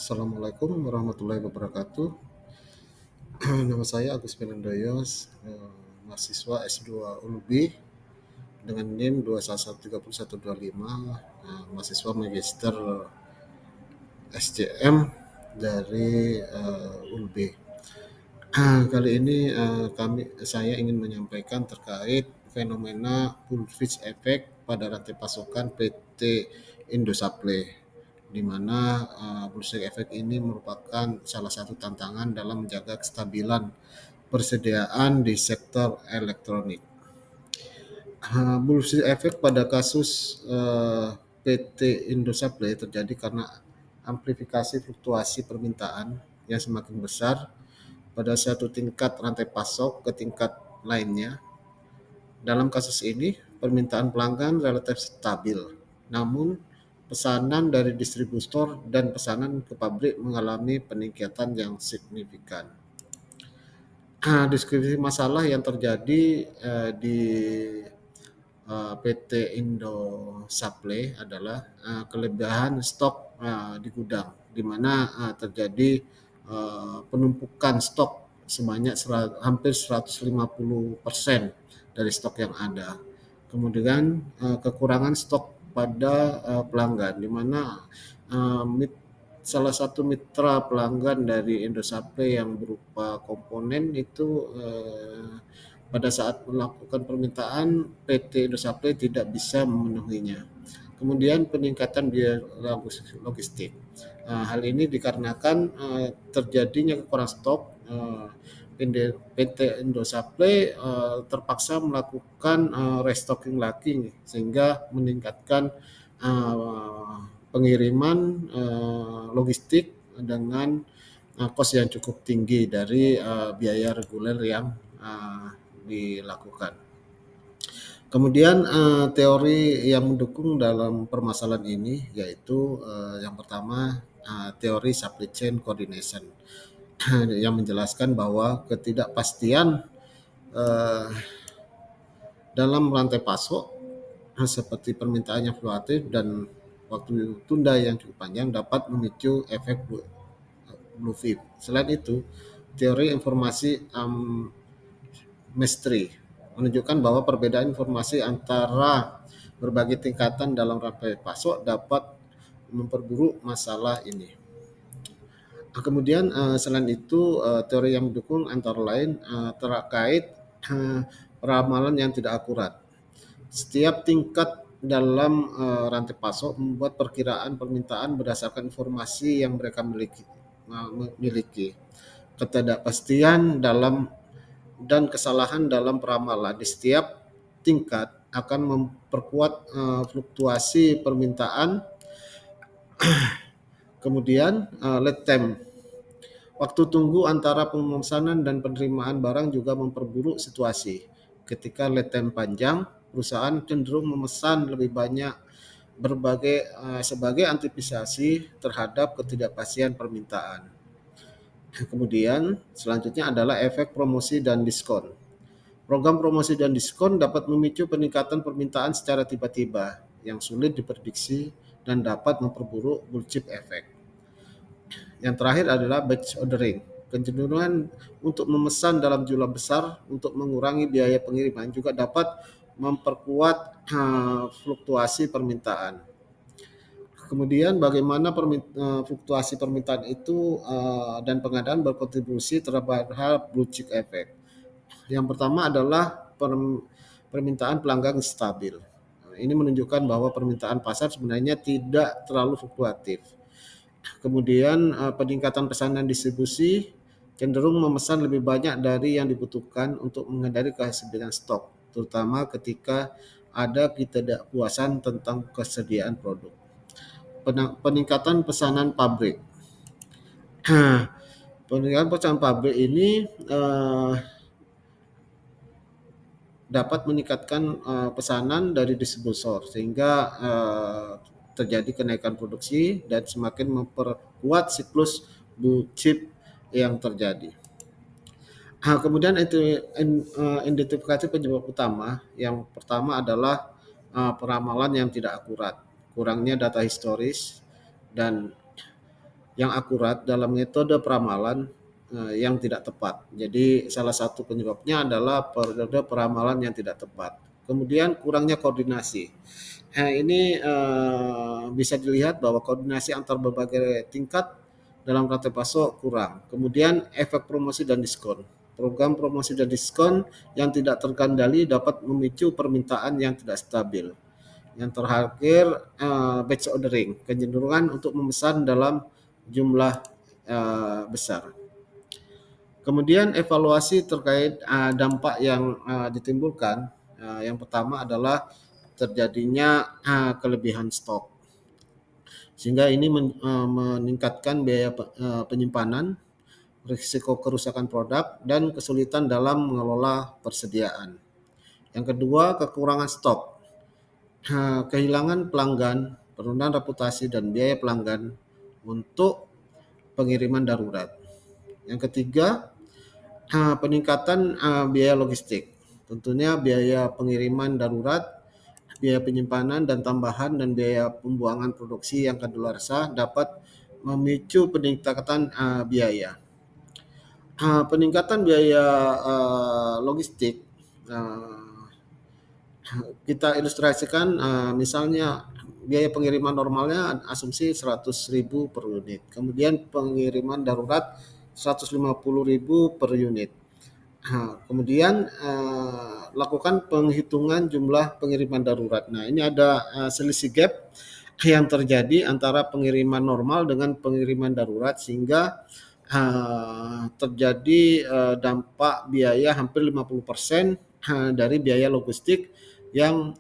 Assalamualaikum warahmatullahi wabarakatuh. Nama saya Agus Menandoyo, mahasiswa S2 UNB dengan NIM 2113125, mahasiswa magister SCM dari UNB. Kali ini saya ingin menyampaikan terkait fenomena bullfish effect pada rantai pasokan PT Indosat, di mana bullseye effect ini merupakan salah satu tantangan dalam menjaga kestabilan persediaan di sektor elektronik. Bullseye effect pada kasus PT Indosat terjadi karena amplifikasi fluktuasi permintaan yang semakin besar pada satu tingkat rantai pasok ke tingkat lainnya. Dalam kasus ini, permintaan pelanggan relatif stabil, namun pesanan dari distributor dan pesanan ke pabrik mengalami peningkatan yang signifikan. Deskripsi masalah yang terjadi di PT Indosat adalah kelebihan stok di gudang, di mana terjadi penumpukan stok sebanyak hampir 150% dari stok yang ada. Kemudian kekurangan stok pada pelanggan, di mana salah satu mitra pelanggan dari Indosat yang berupa komponen itu pada saat melakukan permintaan PT Indosat tidak bisa memenuhinya. Kemudian peningkatan biaya logistik. Hal ini dikarenakan terjadinya kekurangan stok. PT Indosat terpaksa melakukan restocking lagi sehingga meningkatkan pengiriman logistik dengan kos yang cukup tinggi dari biaya reguler yang dilakukan. Kemudian teori yang mendukung dalam permasalahan ini yaitu yang pertama teori supply chain coordination yang menjelaskan bahwa ketidakpastian dalam rantai pasok seperti permintaan yang fluktuatif dan waktu tunda yang cukup panjang dapat memicu efek blue flip. Selain itu, teori informasi Mestri menunjukkan bahwa perbedaan informasi antara berbagai tingkatan dalam rantai pasok dapat memperburuk masalah ini. Kemudian selain itu teori yang mendukung antara lain terkait ramalan yang tidak akurat. Setiap tingkat dalam rantai pasok membuat perkiraan permintaan berdasarkan informasi yang mereka miliki. Ketidakpastian dalam dan kesalahan dalam peramalan di setiap tingkat akan memperkuat fluktuasi permintaan. Kemudian lead time, waktu tunggu antara pemesanan dan penerimaan barang juga memperburuk situasi. Ketika lead time panjang, perusahaan cenderung memesan lebih banyak sebagai antisipasi terhadap ketidakpastian permintaan. Kemudian selanjutnya adalah efek promosi dan diskon. Program promosi dan diskon dapat memicu peningkatan permintaan secara tiba-tiba yang sulit diprediksi dan dapat memperburuk bull chip effect. Yang terakhir adalah batch ordering. Kecenderungan untuk memesan dalam jumlah besar untuk mengurangi biaya pengiriman juga dapat memperkuat fluktuasi permintaan. Kemudian bagaimana fluktuasi permintaan itu dan pengadaan berkontribusi terhadap blue chip effect. Yang pertama adalah permintaan pelanggan stabil. Ini menunjukkan bahwa permintaan pasar sebenarnya tidak terlalu fluktuatif. Kemudian peningkatan pesanan distribusi cenderung memesan lebih banyak dari yang dibutuhkan untuk menghindari kehadiran stok, terutama ketika ada ketidakpuasan tentang kesediaan produk. Peningkatan pesanan pabrik. Peningkatan pesanan pabrik ini dapat meningkatkan pesanan dari distributor sehingga terjadi kenaikan produksi dan semakin memperkuat siklus blue chip yang terjadi. Kemudian itu identifikasi penyebab utama. Yang pertama adalah peramalan yang tidak akurat, kurangnya data historis, dan yang akurat dalam metode peramalan yang tidak tepat. Jadi salah satu penyebabnya adalah metode peramalan yang tidak tepat. Kemudian kurangnya koordinasi. Ini bisa dilihat bahwa koordinasi antar berbagai tingkat dalam rantai pasok kurang. Kemudian efek promosi dan diskon. Program promosi dan diskon yang tidak terkendali dapat memicu permintaan yang tidak stabil. Yang terakhir, batch ordering, kecenderungan untuk memesan dalam jumlah besar. Kemudian evaluasi terkait dampak yang ditimbulkan. Yang pertama adalah terjadinya kelebihan stok, sehingga ini meningkatkan biaya penyimpanan, risiko kerusakan produk, dan kesulitan dalam mengelola persediaan. Yang kedua, kekurangan stok, kehilangan pelanggan, penurunan reputasi, dan biaya pelanggan untuk pengiriman darurat. Yang ketiga, peningkatan biaya logistik. Tentunya biaya pengiriman darurat, biaya penyimpanan dan tambahan, dan biaya pembuangan produksi yang kadaluarsa dapat memicu peningkatan biaya. Peningkatan biaya logistik kita ilustrasikan, misalnya biaya pengiriman normalnya asumsi 100.000 per unit. Kemudian pengiriman darurat 150.000 per unit. Kemudian lakukan penghitungan jumlah pengiriman darurat. Nah, ini ada selisih gap yang terjadi antara pengiriman normal dengan pengiriman darurat, sehingga terjadi dampak biaya hampir 50% dari biaya logistik yang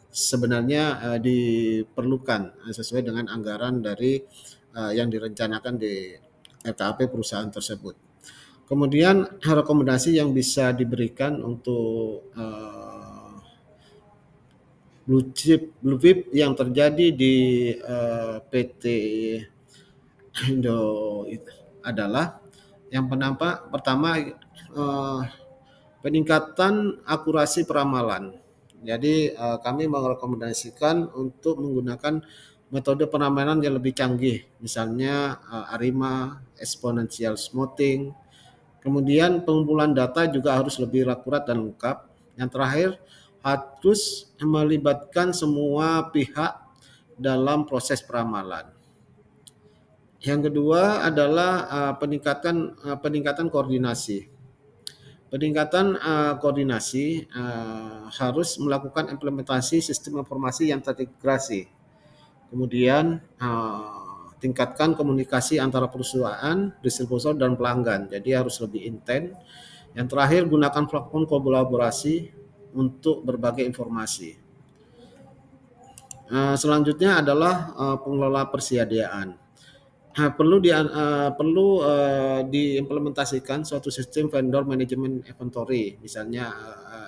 sebenarnya diperlukan sesuai dengan anggaran dari yang direncanakan di RKAP perusahaan tersebut. Kemudian rekomendasi yang bisa diberikan untuk blue chip yang terjadi di PT Indo adalah yang pertama peningkatan akurasi peramalan. Jadi kami merekomendasikan untuk menggunakan metode peramalan yang lebih canggih, misalnya ARIMA, exponential smoothing. Kemudian pengumpulan data juga harus lebih akurat dan lengkap. Yang terakhir, harus melibatkan semua pihak dalam proses peramalan. Yang kedua adalah peningkatan koordinasi. Peningkatan koordinasi harus melakukan implementasi sistem informasi yang terintegrasi. Kemudian tingkatkan komunikasi antara perusahaan, distributor, dan pelanggan. Jadi harus lebih intens. Yang terakhir, gunakan platform kolaborasi untuk berbagai informasi. Selanjutnya adalah pengelola persediaan. Perlu diimplementasikan suatu sistem vendor management inventory, misalnya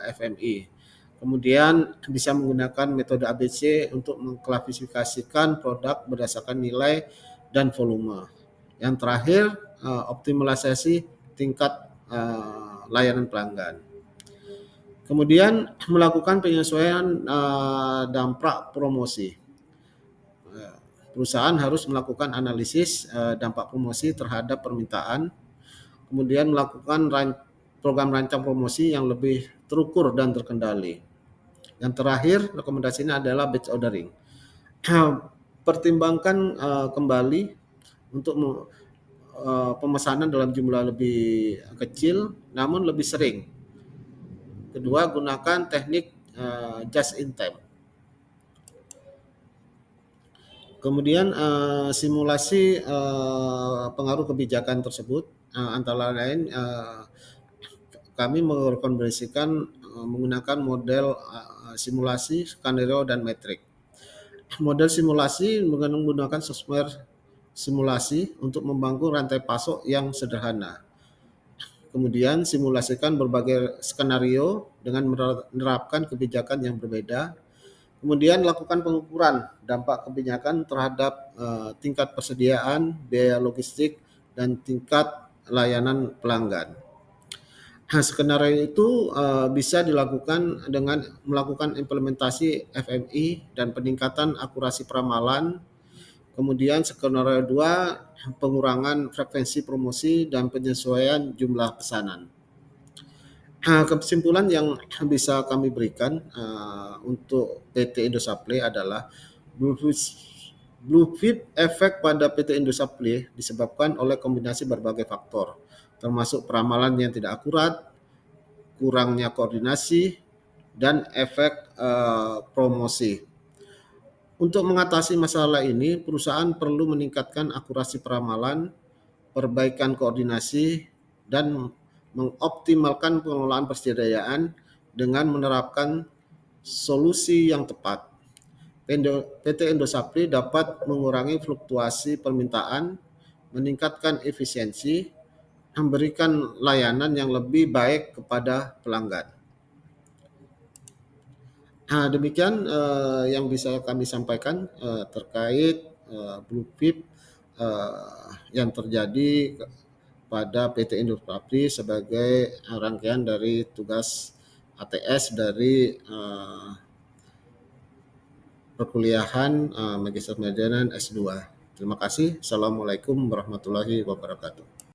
FMI. Kemudian bisa menggunakan metode ABC untuk mengklasifikasikan produk berdasarkan nilai dan volume. Yang terakhir, optimalisasi tingkat layanan pelanggan. Kemudian melakukan penyesuaian dampak promosi. Perusahaan harus melakukan analisis dampak promosi terhadap permintaan, kemudian melakukan program rancang promosi yang lebih terukur dan terkendali. Yang terakhir, rekomendasinya adalah batch ordering. Pertimbangkan kembali untuk pemesanan dalam jumlah lebih kecil namun lebih sering. Kedua, gunakan teknik just in time. Kemudian simulasi pengaruh kebijakan tersebut, antara lain kami merekomendasikan menggunakan model simulasi, skenario, dan metrik. Model simulasi menggunakan software simulasi untuk membangun rantai pasok yang sederhana. Kemudian simulasikan berbagai skenario dengan menerapkan kebijakan yang berbeda. Kemudian lakukan pengukuran dampak kebijakan terhadap tingkat persediaan, biaya logistik, dan tingkat layanan pelanggan. Skenario itu bisa dilakukan dengan melakukan implementasi FMI dan peningkatan akurasi peramalan. Kemudian skenario 2, pengurangan frekuensi promosi dan penyesuaian jumlah pesanan. Kesimpulan yang bisa kami berikan untuk PT Indosat adalah Bluefit efek pada PT Indosat disebabkan oleh kombinasi berbagai faktor, termasuk peramalan yang tidak akurat, kurangnya koordinasi, dan efek promosi. Untuk mengatasi masalah ini, perusahaan perlu meningkatkan akurasi peramalan, perbaikan koordinasi, dan mengoptimalkan pengelolaan persediaan dengan menerapkan solusi yang tepat. PT Indosat dapat mengurangi fluktuasi permintaan, meningkatkan efisiensi, memberikan layanan yang lebih baik kepada pelanggan. Demikian yang bisa kami sampaikan terkait Bluefit yang terjadi pada PT Indosat sebagai rangkaian dari tugas ATS dari perkuliahan Magister Manajemen S2. Terima kasih. Assalamualaikum warahmatullahi wabarakatuh.